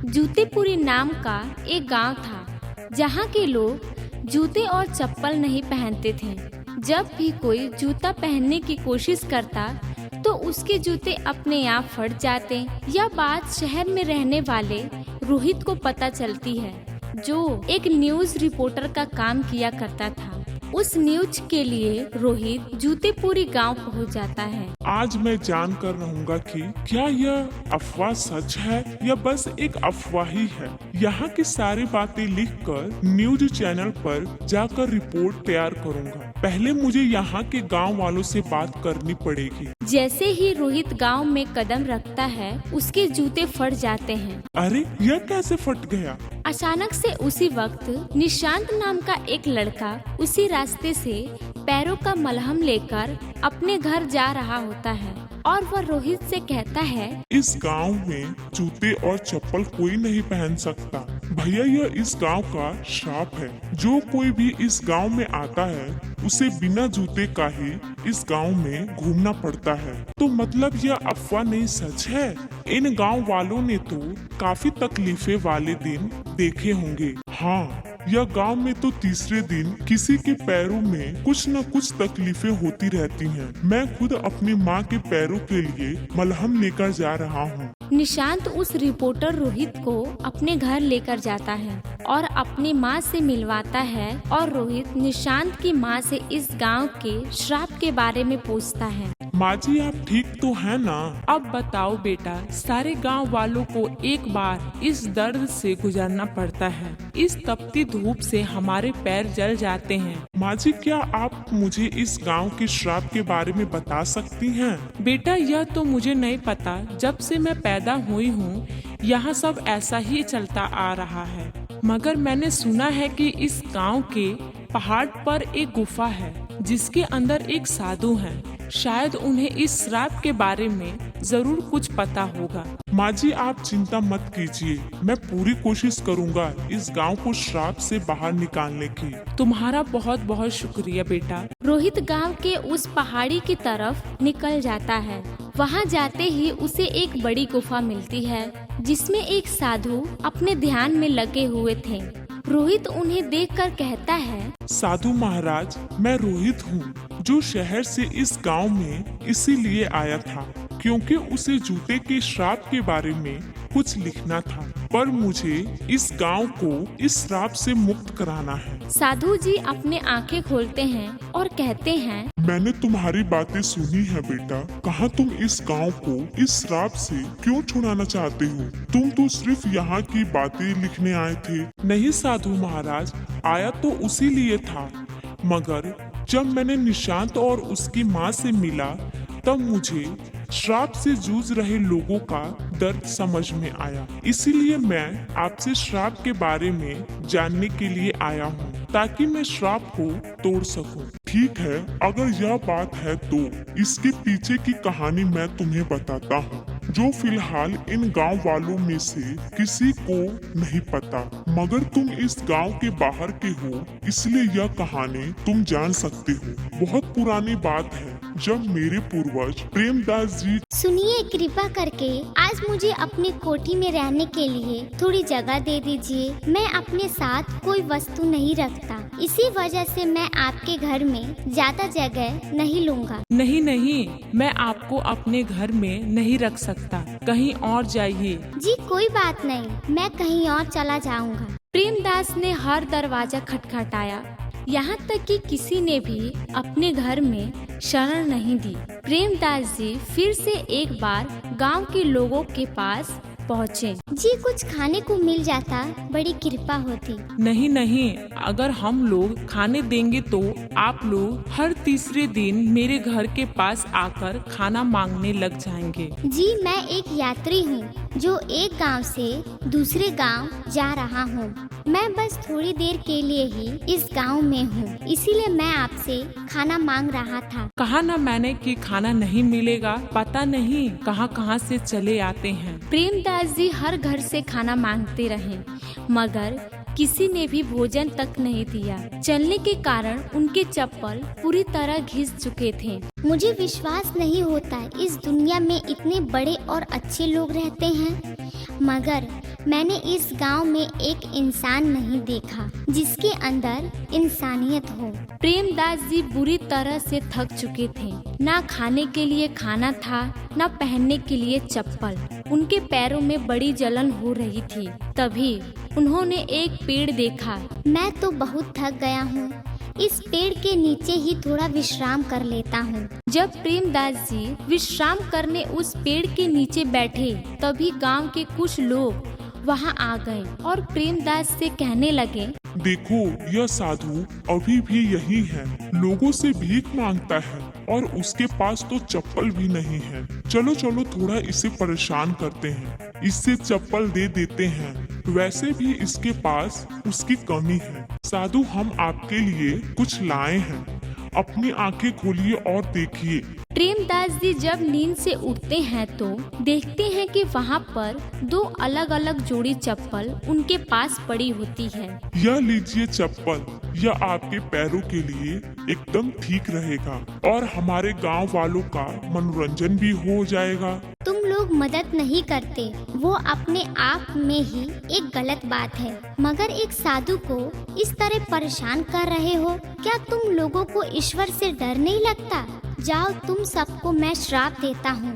जूतेपुरी नाम का एक गांव था जहां के लोग जूते और चप्पल नहीं पहनते थे। जब भी कोई जूता पहनने की कोशिश करता तो उसके जूते अपने आप फट जाते। यह बात शहर में रहने वाले रोहित को पता चलती है, जो एक न्यूज रिपोर्टर का काम किया करता था। उस न्यूज के लिए रोहित जूतेपुरी गांव पहुंच जाता है। आज मैं जान कर रहूंगा कि क्या यह अफवाह सच है या बस एक अफवाह ही है। यहाँ की सारी बातें लिखकर न्यूज चैनल पर जाकर रिपोर्ट तैयार करूंगा। पहले मुझे यहाँ के गांव वालों से बात करनी पड़ेगी। जैसे ही रोहित गांव में कदम रखता है, उसके जूते फट जाते हैं। अरे यह कैसे फट गया? अचानक से उसी वक्त निशांत नाम का एक लड़का उसी रास्ते से पैरों का मलहम लेकर अपने घर जा रहा होता है और वह रोहित से कहता है, इस गांव में जूते और चप्पल कोई नहीं पहन सकता। भैया यह इस गांव का श्राप है। जो कोई भी इस गांव में आता है उसे बिना जूते का ही इस गांव में घूमना पड़ता है। तो मतलब यह अफवाह नहीं सच है। इन गांव वालों ने तो काफी तकलीफे वाले दिन देखे होंगे। हाँ, यह गांव में तो तीसरे दिन किसी के पैरों में कुछ न कुछ तकलीफें होती रहती हैं। मैं खुद अपनी माँ के पैरों के लिए मलहम लेकर जा रहा हूँ। निशांत उस रिपोर्टर रोहित को अपने घर लेकर जाता है और अपनी माँ से मिलवाता है और रोहित निशांत की माँ से इस गांव के श्राप के बारे में पूछता है। माँ जी आप ठीक तो है ना? अब बताओ बेटा, सारे गांव वालों को एक बार इस दर्द से गुजरना पड़ता है। इस तपती धूप से हमारे पैर जल जाते हैं। माँ जी क्या आप मुझे इस गांव के श्राप के बारे में बता सकती हैं? बेटा यह तो मुझे नहीं पता। जब से मैं पैदा हुई हूँ यहाँ सब ऐसा ही चलता आ रहा है, मगर मैंने सुना है कि इस गांव के पहाड़ पर एक गुफा है जिसके अंदर एक साधु है। शायद उन्हें इस श्राप के बारे में जरूर कुछ पता होगा। माँ जी आप चिंता मत कीजिए, मैं पूरी कोशिश करूँगा इस गांव को श्राप से बाहर निकालने की। तुम्हारा बहुत बहुत शुक्रिया बेटा। रोहित गांव के उस पहाड़ी की तरफ निकल जाता है। वहां जाते ही उसे एक बड़ी गुफा मिलती है जिसमें एक साधु अपने ध्यान में लगे हुए थे। रोहित उन्हें देखकर कहता है, साधु महाराज मैं रोहित हूँ जो शहर से इस गांव में इसीलिए आया था क्योंकि उसे जूते के श्राप के बारे में कुछ लिखना था, पर मुझे इस गांव को इस श्राप से मुक्त कराना है। साधु जी अपने आंखें खोलते हैं और कहते हैं, मैंने तुम्हारी बातें सुनी है बेटा। कहाँ तुम इस गांव को इस श्राप से क्यों छुड़ाना चाहते हो? तुम तो सिर्फ यहाँ की बातें लिखने आए थे। नहीं साधु महाराज, आया तो उसी लिए था, मगर जब मैंने निशांत और उसकी माँ से मिला तब मुझे श्राप से जूझ रहे लोगों का दर्द समझ में आया। इसीलिए मैं आपसे श्राप के बारे में जानने के लिए आया हूँ ताकि मैं श्राप को तोड़ सकूं। ठीक है, अगर यह बात है तो इसके पीछे की कहानी मैं तुम्हें बताता हूँ जो फिलहाल इन गांव वालों में से किसी को नहीं पता, मगर तुम इस गांव के बाहर के हो इसलिए यह कहानी तुम जान सकते हो। बहुत पुरानी बात है जब मेरे पूर्वज प्रेमदास जी। सुनिए, कृपा करके आज मुझे अपनी कोठी में रहने के लिए थोड़ी जगह दे दीजिए। मैं अपने साथ कोई वस्तु नहीं रखता, इसी वजह से मैं आपके घर में ज्यादा जगह नहीं लूँगा। नहीं नहीं, मैं आपको अपने घर में नहीं रख सकता, कहीं और जाइए। जी कोई बात नहीं, मैं कहीं और चला जाऊँगा। प्रेमदास ने हर दरवाजा खटखटाया, यहाँ तक कि किसी ने भी अपने घर में शरण नहीं दी। प्रेमदास जी फिर से एक बार गांव के लोगों के पास पहुँचे। जी कुछ खाने को मिल जाता बड़ी कृपा होती। नहीं नहीं, अगर हम लोग खाने देंगे तो आप लोग हर तीसरे दिन मेरे घर के पास आकर खाना मांगने लग जाएंगे। जी मैं एक यात्री हूँ जो एक गांव से दूसरे गांव जा रहा हूँ। मैं बस थोड़ी देर के लिए ही इस गांव में हूँ, इसीलिए मैं आपसे खाना मांग रहा था। कहा ना मैंने कि खाना नहीं मिलेगा, पता नहीं कहाँ कहाँ से चले आते हैं। प्रेमदास जी हर घर से खाना मांगते रहे, मगर किसी ने भी भोजन तक नहीं दिया। चलने के कारण उनके चप्पल पूरी तरह घिस चुके थे। मुझे विश्वास नहीं होता इस दुनिया में इतने बड़े और अच्छे लोग रहते हैं, मगर मैंने इस गांव में एक इंसान नहीं देखा जिसके अंदर इंसानियत हो। प्रेमदास जी बुरी तरह से थक चुके थे। ना खाने के लिए खाना था, ना पहनने के लिए चप्पल। उनके पैरों में बड़ी जलन हो रही थी। तभी उन्होंने एक पेड़ देखा। मैं तो बहुत थक गया हूँ, इस पेड़ के नीचे ही थोड़ा विश्राम कर लेता हूँ। जब प्रेमदास जी विश्राम करने उस पेड़ के नीचे बैठे, तभी गांव के कुछ लोग वहां आ गए और प्रेमदास से कहने लगे, देखो यह साधु अभी भी यही है, लोगों से भीख मांगता है और उसके पास तो चप्पल भी नहीं है। चलो चलो थोड़ा इसे परेशान करते हैं, इससे चप्पल दे देते हैं। वैसे भी इसके पास उसकी कमी है। साधु हम आपके लिए कुछ लाए हैं, अपनी आंखें खोलिए और देखिए। प्रेमदास जी जब नींद से उठते हैं तो देखते हैं कि वहाँ पर दो अलग अलग जोड़ी चप्पल उनके पास पड़ी होती है। यह लीजिए चप्पल, यह आपके पैरों के लिए एकदम ठीक रहेगा और हमारे गांव वालों का मनोरंजन भी हो जाएगा। तुम लोग मदद नहीं करते, वो अपने आप में ही एक गलत बात है, मगर एक साधु को इस तरह परेशान कर रहे हो। क्या तुम लोगों को ईश्वर से डर नहीं लगता? जाओ, तुम सबको मैं श्राप देता हूँ।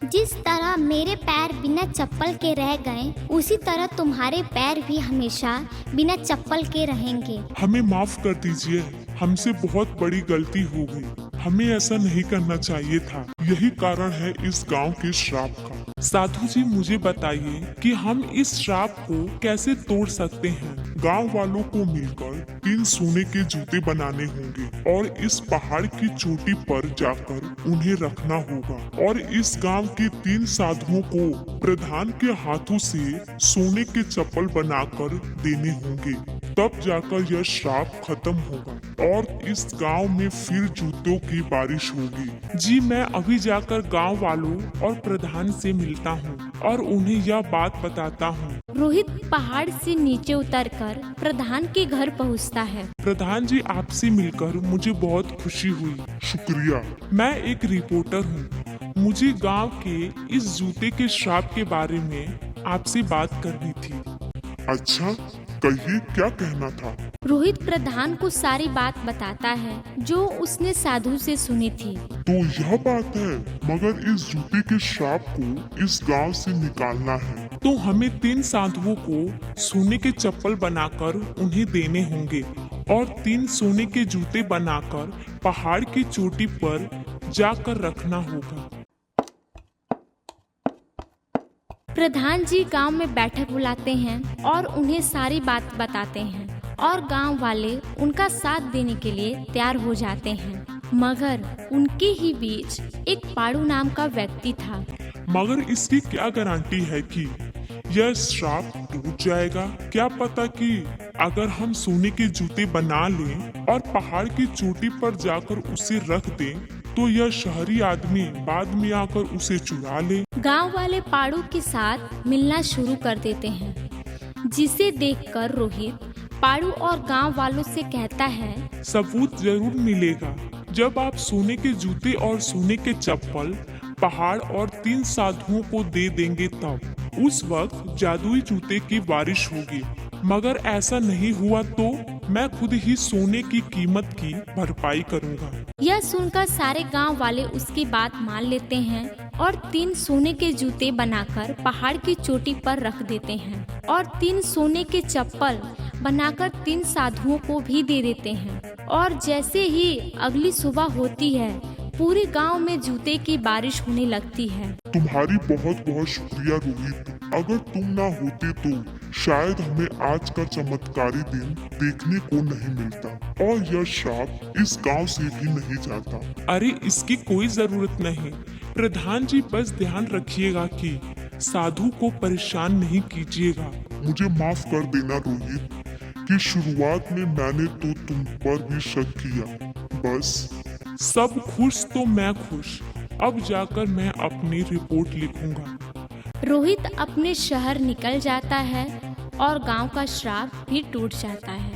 जिस तरह मेरे पैर बिना चप्पल के रह गए, उसी तरह तुम्हारे पैर भी हमेशा बिना चप्पल के रहेंगे। हमें माफ कर दीजिए, हमसे बहुत बड़ी गलती हो गई। हमें ऐसा नहीं करना चाहिए था। यही कारण है इस गांव के श्राप का। साधु जी मुझे बताइए कि हम इस श्राप को कैसे तोड़ सकते हैं। गांव वालों को मिलकर 3 सोने के जूते बनाने होंगे और इस पहाड़ की चोटी पर जाकर उन्हें रखना होगा और इस गांव के 3 साधुओं को प्रधान के हाथों से सोने के चप्पल बनाकर देने होंगे। तब जाकर यह श्राप खत्म होगा और इस गांव में फिर जूतों की बारिश होगी। जी मैं अभी जाकर गांव वालों और प्रधान से मिलता हूँ और उन्हें यह बात बताता हूँ। रोहित पहाड़ से नीचे उतरकर प्रधान के घर पहुँचता है। प्रधान जी आपसे मिलकर मुझे बहुत खुशी हुई। शुक्रिया। मैं एक रिपोर्टर हूँ, मुझे गांव के इस जूते के श्राप के बारे में आपसे बात करनी थी। अच्छा कहिए, क्या कहना था? रोहित प्रधान को सारी बात बताता है जो उसने साधु से सुनी थी। तो यह बात है, मगर इस जूते के श्राप को इस गांव से निकालना है। तो हमें 3 साधुओं को सोने के चप्पल बनाकर उन्हें देने होंगे और 3 सोने के जूते बनाकर पहाड़ की चोटी पर जाकर रखना होगा। प्रधान जी गांव में बैठक बुलाते हैं और उन्हें सारी बात बताते हैं और गांव वाले उनका साथ देने के लिए तैयार हो जाते हैं। मगर उनके ही बीच एक पाड़ू नाम का व्यक्ति था। मगर इसकी क्या गारंटी है कि यह श्राप टूट जाएगा? क्या पता कि अगर हम सोने के जूते बना लें और पहाड़ की चोटी पर जाकर उसे रख दें तो यह शहरी आदमी बाद में आकर उसे चुरा ले। गांव वाले पाड़ू के साथ मिलना शुरू कर देते हैं, जिसे देखकर रोहित पाड़ू और गांव वालों से कहता है, सबूत जरूर मिलेगा जब आप सोने के जूते और सोने के चप्पल पहाड़ और 3 साधुओं को दे देंगे। तब उस वक्त जादुई जूते की बारिश होगी। मगर ऐसा नहीं हुआ तो मैं खुद ही सोने की कीमत की भरपाई करूंगा। यह सुनकर सारे गांव वाले उसकी बात मान लेते हैं और 3 सोने के जूते बनाकर पहाड़ की चोटी पर रख देते हैं और 3 सोने के चप्पल बनाकर 3 साधुओं को भी दे देते हैं। और जैसे ही अगली सुबह होती है, पूरे गांव में जूते की बारिश होने लगती है। तुम्हारी बहुत बहुत शुक्रिया रोहित। अगर तुम ना होते तो शायद हमें आज का चमत्कारी दिन देखने को नहीं मिलता और यह श्राप इस गांव से भी नहीं जाता। अरे इसकी कोई जरूरत नहीं। प्रधान जी बस ध्यान रखिएगा कि साधु को परेशान नहीं कीजिएगा। मुझे माफ कर देना रोहित कि शुरुआत में मैंने तो तुम पर भी शक किया। बस सब खुश तो मैं खुश। अब जाकर मैं अपनी रिपोर्ट लिखूंगा। रोहित अपने शहर निकल जाता है और गांव का श्राप भी टूट जाता है।